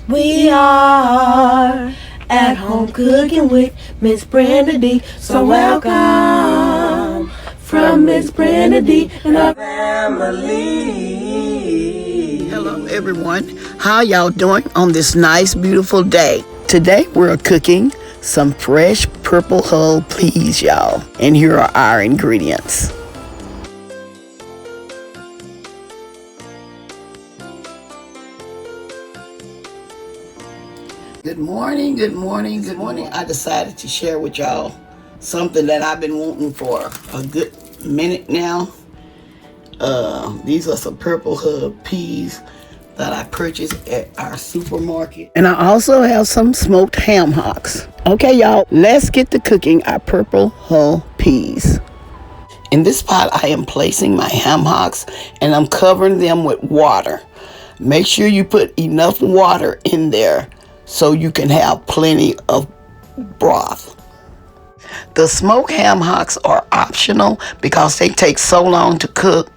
We are at home cooking with Miss Brenda Dee. So welcome from Miss Brenda Dee and our family. Hello everyone. How y'all doing on this nice beautiful day? Today we're cooking some fresh purple hull peas, y'all. And here are our ingredients. Good morning, good morning, good morning. I decided to share with y'all something that I've been wanting for a good minute now. These are some purple hull peas that I purchased at our supermarket. And I also have some smoked ham hocks. Okay, y'all, let's get to cooking our purple hull peas. In this pot, I am placing my ham hocks and I'm covering them with water. Make sure you put enough water in there so you can have plenty of broth. The smoked ham hocks are optional because they take so long to cook.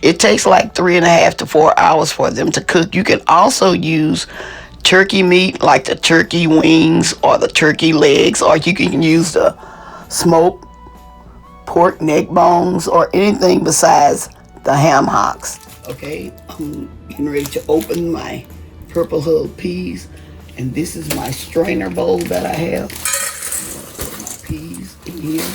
It takes like 3.5 to 4 hours for them to cook. You can also use turkey meat like the turkey wings or the turkey legs, or you can use the smoked pork neck bones or anything besides the ham hocks. Okay, I'm getting ready to open my purple hull peas, and this is my strainer bowl that I have. Put my peas in here.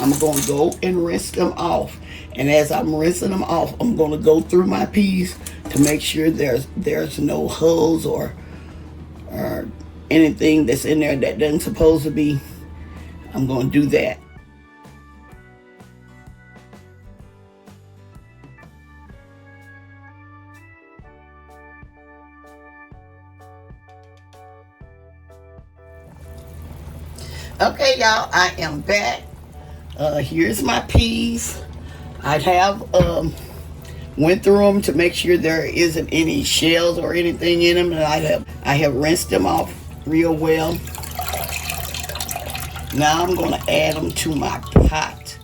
I'm going to go and rinse them off. And as I'm rinsing them off, I'm going to go through my peas to make sure there's no hulls or anything that's in there that doesn't supposed to be. I'm going to do that. Okay, y'all, I am back. Here's my peas. I have went through them to make sure there isn't any shells or anything in them, and I have rinsed them off real well. Now I'm going to add them to my pot.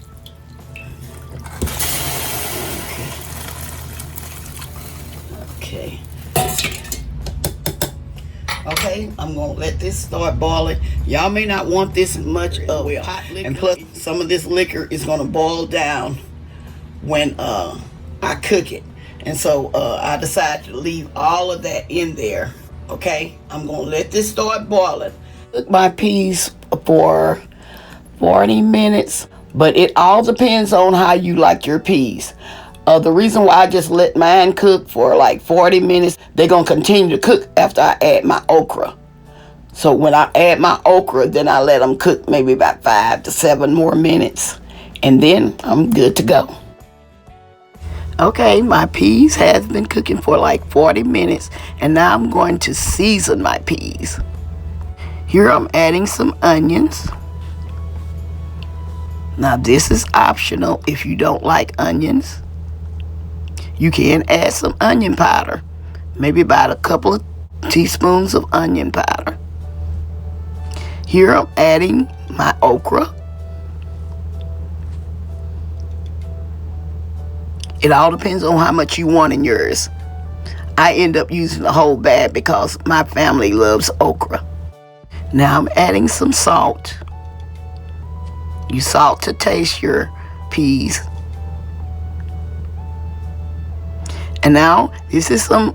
Okay. Okay, I'm going to let this start boiling. Y'all may not want this much of hot liquor. And plus, some of this liquor is going to boil down when I cook it. And so I decided to leave all of that in there. Okay, I'm going to let this start boiling. Cook my peas for 40 minutes, but it all depends on how you like your peas. The reason why I just let mine cook for like 40 minutes, they're going to continue to cook after I add my okra. So when I add my okra, then I let them cook maybe about 5 to 7 more minutes. And then I'm good to go. Okay, my peas has been cooking for like 40 minutes. And now I'm going to season my peas. Here I'm adding some onions. Now this is optional if you don't like onions. You can add some onion powder, maybe about a couple of teaspoons of onion powder. Here I'm adding my okra. It all depends on how much you want in yours. I end up using the whole bag because my family loves okra. Now I'm adding some salt. You salt to taste your peas. And now, this is some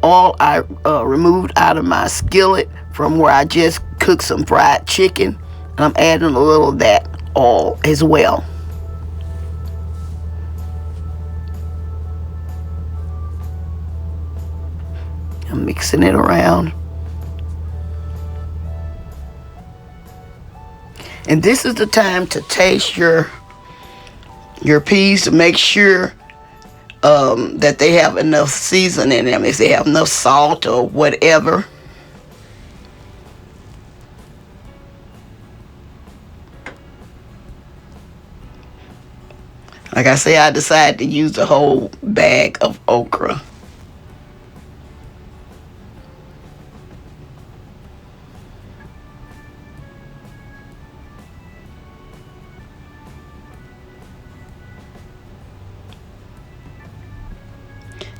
oil I removed out of my skillet from where I just cooked some fried chicken. And I'm adding a little of that oil as well. I'm mixing it around. And this is the time to taste your peas to make sure that they have enough seasoning in them, if they have enough salt or whatever. Like I say, I decided to use the whole bag of okra.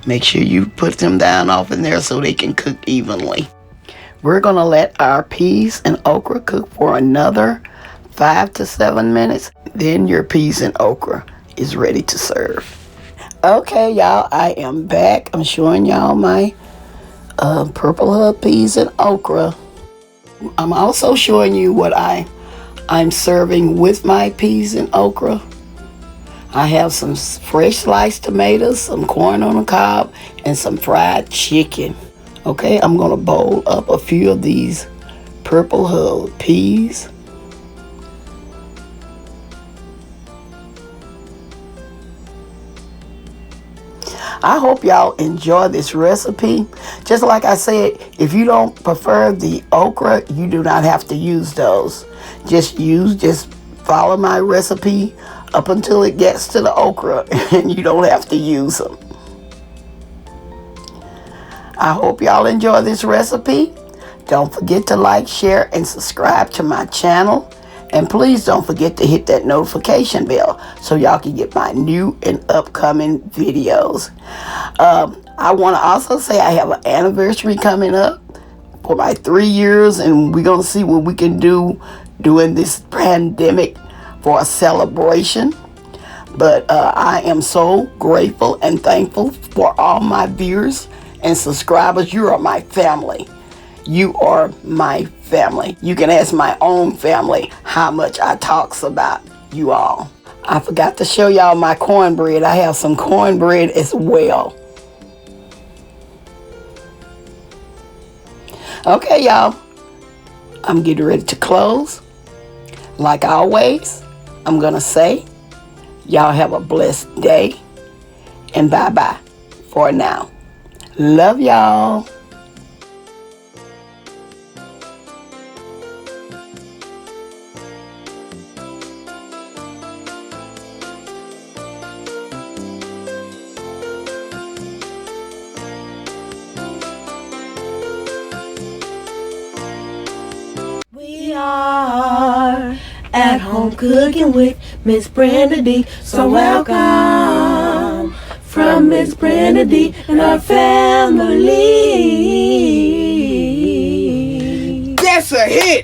Make sure you put them down off in there so they can cook evenly. We're going to let our peas and okra cook for another 5 to 7 minutes. Then your peas and okra is ready to serve. Okay, y'all, I am back. I'm showing y'all my purple hub peas and okra. I'm also showing you what I'm serving with my peas and okra. I have some fresh sliced tomatoes, some corn on the cob, and some fried chicken. Okay, I'm going to bowl up a few of these purple hull peas. I hope y'all enjoy this recipe. Just like I said, if you don't prefer the okra, you do not have to use those. Just follow my recipe up until it gets to the okra and you don't have to use them. I hope y'all enjoy this recipe. Don't forget to like, share, and subscribe to my channel. And please don't forget to hit that notification bell so y'all can get my new and upcoming videos. I want to also say I have an anniversary coming up for my 3 years, and we're going to see what we can do during this pandemic for a celebration. But I am so grateful and thankful for all my viewers and subscribers. You are my family. You are my family. You can ask my own family how much I talks about you all. I forgot to show y'all my cornbread. I have some cornbread as well. Okay, y'all. I'm getting ready to close. Like always, I'm going to say, y'all have a blessed day. And bye-bye for now. Love y'all. We are at home cooking with Miss Brenda Dee. So welcome from Miss Brenda Dee and our family. That's a hit!